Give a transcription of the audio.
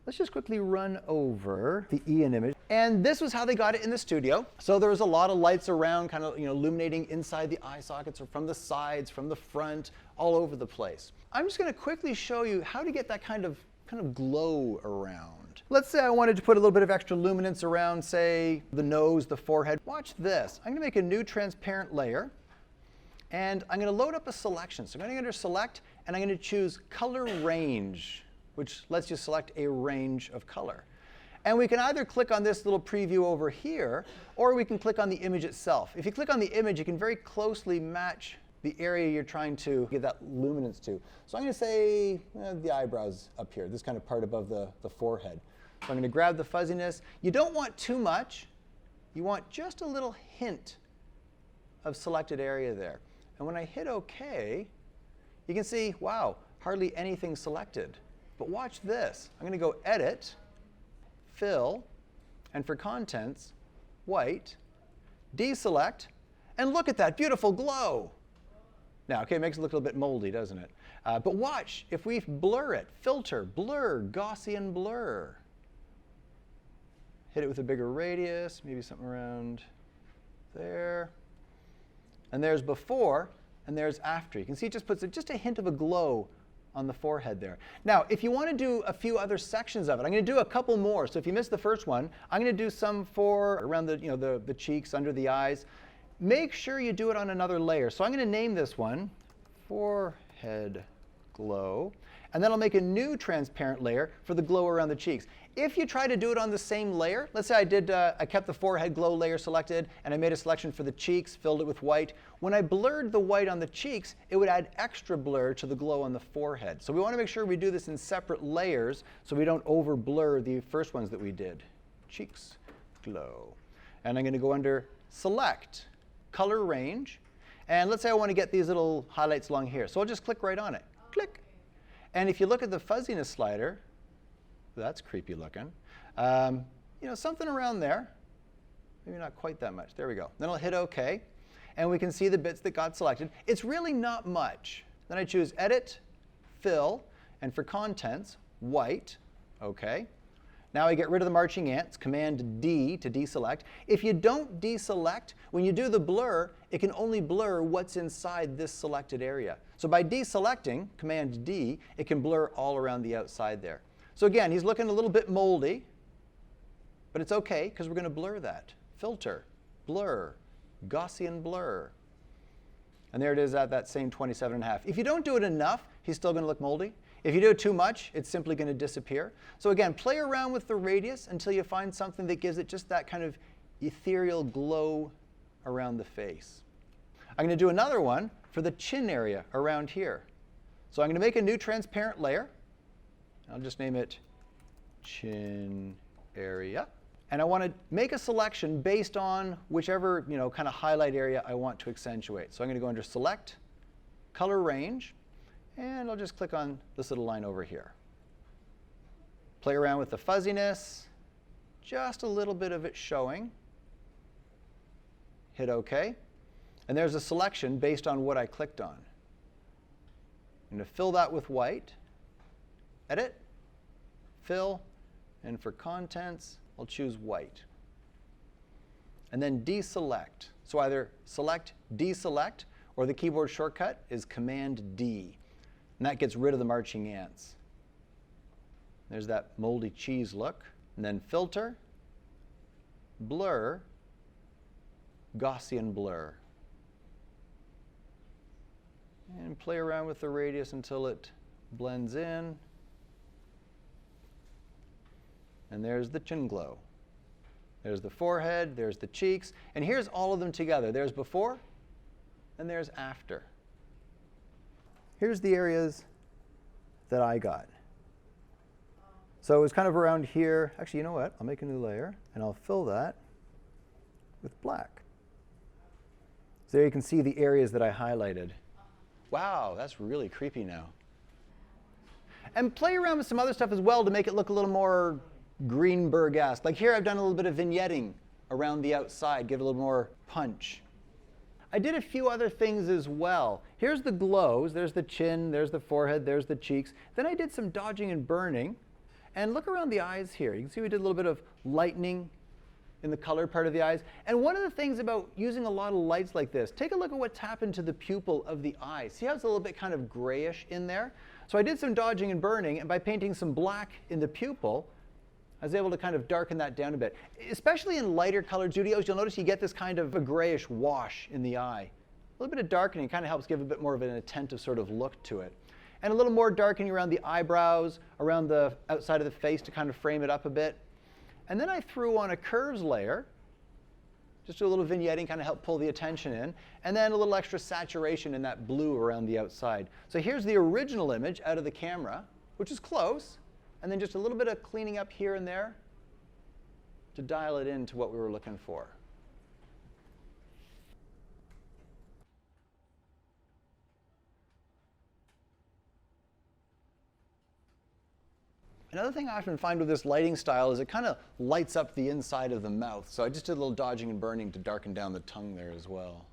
let's just quickly run over the Ian image. And this was how they got it in the studio. So there was a lot of lights around, kind of illuminating inside the eye sockets or from the sides, from the front, all over the place. I'm just going to quickly show you how to get that kind of glow around. Let's say I wanted to put a little bit of extra luminance around, say, the nose, the forehead. Watch this. I'm going to make a new transparent layer. And I'm going to load up a selection. So I'm going to enter select, and I'm going to choose color range, which lets you select a range of color. And we can either click on this little preview over here, or we can click on the image itself. If you click on the image, you can very closely match the area you're trying to give that luminance to. So I'm going to say the eyebrows up here, this kind of part above the forehead. So I'm going to grab the fuzziness. You don't want too much. You want just a little hint of selected area there. And when I hit OK, you can see, wow, hardly anything selected. But watch this. I'm going to go Edit, Fill, and for Contents, White, deselect, and look at that beautiful glow. Now, okay, it makes it look a little bit moldy, doesn't it? But watch, if we blur it, Filter, Blur, Gaussian Blur. Hit it with a bigger radius, maybe something around there. And there's before, and there's after. You can see it just puts just a hint of a glow on the forehead there. Now, if you want to do a few other sections of it, I'm going to do a couple more. So if you missed the first one, I'm going to do some for around the cheeks, under the eyes. Make sure you do it on another layer. So I'm going to name this one Forehead Glow. And then I'll make a new transparent layer for the glow around the cheeks. If you try to do it on the same layer, let's say I kept the forehead glow layer selected, and I made a selection for the cheeks, filled it with white. When I blurred the white on the cheeks, it would add extra blur to the glow on the forehead. So we want to make sure we do this in separate layers so we don't over blur the first ones that we did. Cheeks glow. And I'm going to go under Select, Color Range. And let's say I want to get these little highlights along here. So I'll just click right on it. Click. And if you look at the fuzziness slider, that's creepy looking. Something around there. Maybe not quite that much. There we go. Then I'll hit OK. And we can see the bits that got selected. It's really not much. Then I choose Edit, Fill, and for Contents, White. OK. Now I get rid of the marching ants, Command D to deselect. If you don't deselect, when you do the blur, it can only blur what's inside this selected area. So by deselecting, Command D, it can blur all around the outside there. So again, he's looking a little bit moldy, but it's OK, because we're going to blur that. Filter, Blur, Gaussian Blur. And there it is at that same 27.5. If you don't do it enough, he's still going to look moldy. If you do it too much, it's simply going to disappear. So again, play around with the radius until you find something that gives it just that kind of ethereal glow around the face. I'm going to do another one for the chin area around here. So I'm going to make a new transparent layer. I'll just name it Chin Area. And I want to make a selection based on whichever kind of highlight area I want to accentuate. So I'm going to go under Select, Color Range, and I'll just click on this little line over here. Play around with the fuzziness, just a little bit of it showing. Hit OK. And there's a selection based on what I clicked on. I'm going to fill that with white. Edit, Fill, and for Contents, I'll choose White. And then deselect. So either select, deselect, or the keyboard shortcut is Command D. And that gets rid of the marching ants. There's that moldy cheese look. And then Filter, Blur, Gaussian Blur. And play around with the radius until it blends in. And there's the chin glow. There's the forehead, there's the cheeks, and here's all of them together. There's before, and there's after. Here's the areas that I got. So it was kind of around here. Actually, you know what? I'll make a new layer, and I'll fill that with black. So there you can see the areas that I highlighted. Wow, that's really creepy now. And play around with some other stuff as well to make it look a little more Greenberg-esque. Like here I've done a little bit of vignetting around the outside, give it a little more punch. I did a few other things as well. Here's the glows. There's the chin, there's the forehead, there's the cheeks. Then I did some dodging and burning. And look around the eyes here. You can see we did a little bit of lightening in the colored part of the eyes. And one of the things about using a lot of lights like this, take a look at what's happened to the pupil of the eye. See how it's a little bit kind of grayish in there? So I did some dodging and burning, and by painting some black in the pupil, I was able to kind of darken that down a bit. Especially in lighter colored studios, you'll notice you get this kind of a grayish wash in the eye. A little bit of darkening kind of helps give a bit more of an attentive sort of look to it. And a little more darkening around the eyebrows, around the outside of the face to kind of frame it up a bit. And then I threw on a curves layer, just do a little vignetting, kind of help pull the attention in, and then a little extra saturation in that blue around the outside. So here's the original image out of the camera, which is close, and then just a little bit of cleaning up here and there to dial it into what we were looking for. Another thing I often find with this lighting style is it kind of lights up the inside of the mouth. So I just did a little dodging and burning to darken down the tongue there as well.